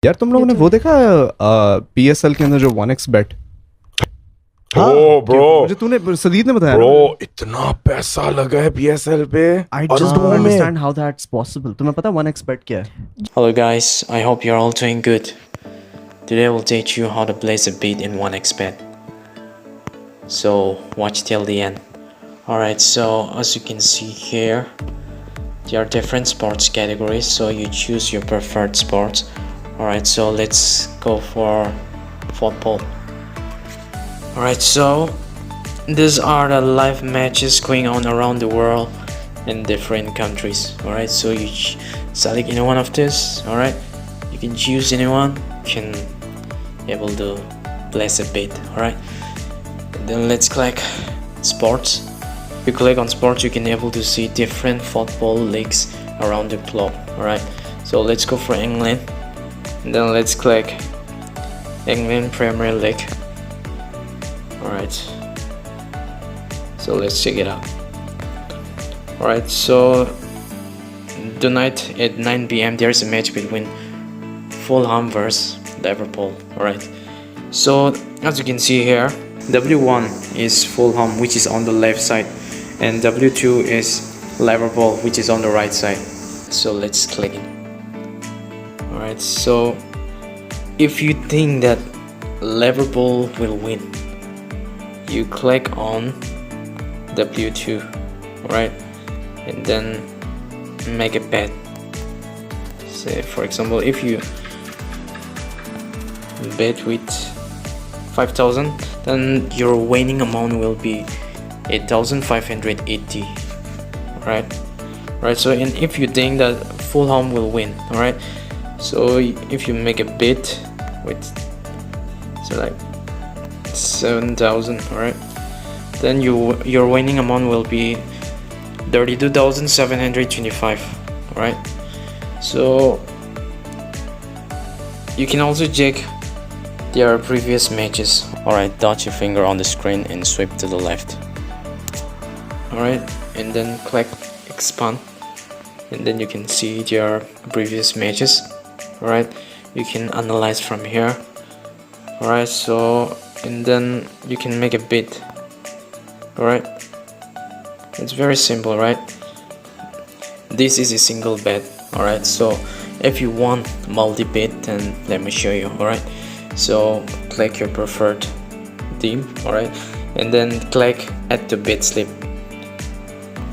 यार तुम लोगों ने वो देखा PSL के अंदर जो 1x bet? Oh, bro. मुझे तूने सदीद ने बताया Bro, इतना पैसा लगा है PSL पे. I just अरबों don't में. understand how that's possible. तुम्हें पता 1x bet क्या है? Hello guys, I hope you're all doing good. Today I will teach you how to place a bid in 1xbet. So watch till the end. Alright, so as you can see here, there are different sports categories, so you choose your preferred sports. Alright, so let's go for football. Alright, so these are the live matches going on around the world in different countries. Alright, so you select any one of this. Alright, you can choose anyone, you can able to place a bid. Alright, then let's click sports. If you click on sports, you can able to see different football leagues around the globe. Alright, so let's go for England, and then let's click England Premier League. Alright, so let's check it out. Alright, so tonight at 9 p.m. there's a match between Fulham versus Liverpool. Alright, so as you can see here, W1 is Fulham, which is on the left side, and W2 is Liverpool, which is on the right side. So let's click it. Alright, so if you think that Liverpool will win, you click on W2, right, and then make a bet. Say for example, if you bet with 5,000, then your winning amount will be 8,580. Right, so and if you think that Fulham will win, all right, so if you make a bet with, so like 7,000, all right, then your winning amount will be 32,725. All right, so you can also check their previous matches. Alright, dot your finger on the screen and swipe to the left. Alright, and then click expand, and then you can see their previous matches. Alright, you can analyze from here. Alright, so and then you can make a bid. Alright, it's very simple, right? This is a single bet. Alright, so if you want multi-bid, then let me show you. Alright, so click your preferred team, alright, and then click add to bid slip.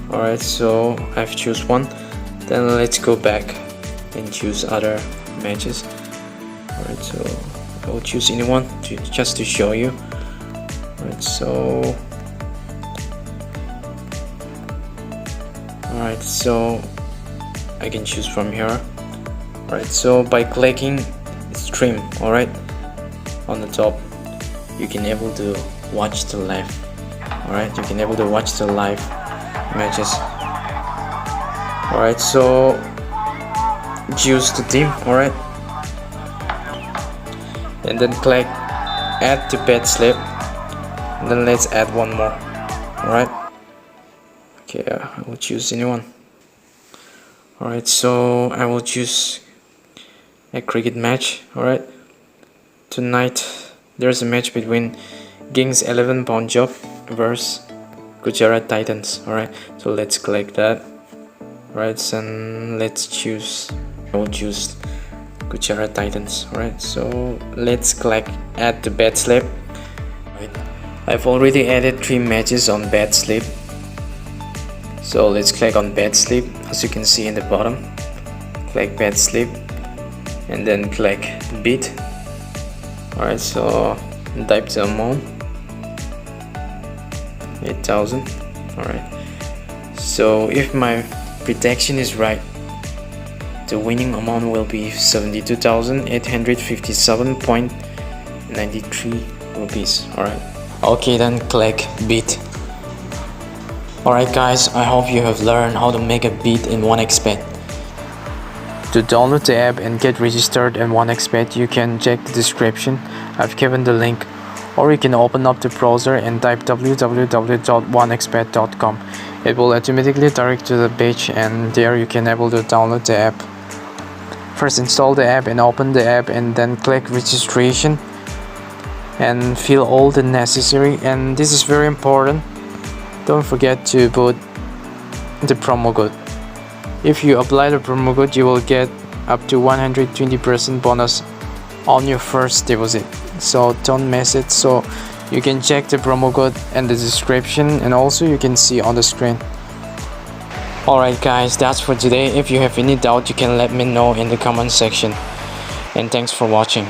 Alright, so I've choose one, then let's go back and choose other matches. Alright, so I will choose anyone just to show you. Alright, so I can choose from here. Alright, so by clicking stream, alright, on the top, you can able to watch the live. Alright, you can able to watch the live matches. Alright, so choose the team, alright, and then click add to bet slip, and then let's add one more. Alright, okay, I will choose anyone. Alright, so I will choose a cricket match. Alright, tonight there's a match between Kings 11 Punjab versus Gujarat Titans. Alright, so let's click that. Alright, and let's choose, I will choose Gujarat Titans. Alright, so let's click add to bet slip. Alright, I've already added 3 matches on bet slip, so let's click on bet slip. As you can see in the bottom, click bet slip and then click bid. Alright, so type the amount 8,000. Alright, so if my prediction is right, the winning amount will be 72,857.93 rupees. Alright, okay, then click bid. Alright guys, I hope you have learned how to make a bid in 1xbet. To download the app and get registered in 1xbet, you can check the description. I've given the link, or you can open up the browser and type www.1xbet.com. It will automatically direct to the page, and there you can able to download the app. first install the app and open the app, and then click registration and fill all the necessary. And this is very important, don't forget to put the promo code. If you apply the promo code, you will get up to 120% bonus on your first deposit, so don't miss it. So you can check the promo code in the description, and also you can see on the screen. Alright guys, that's for today. If you have any doubt, you can let me know in the comment section, and thanks for watching.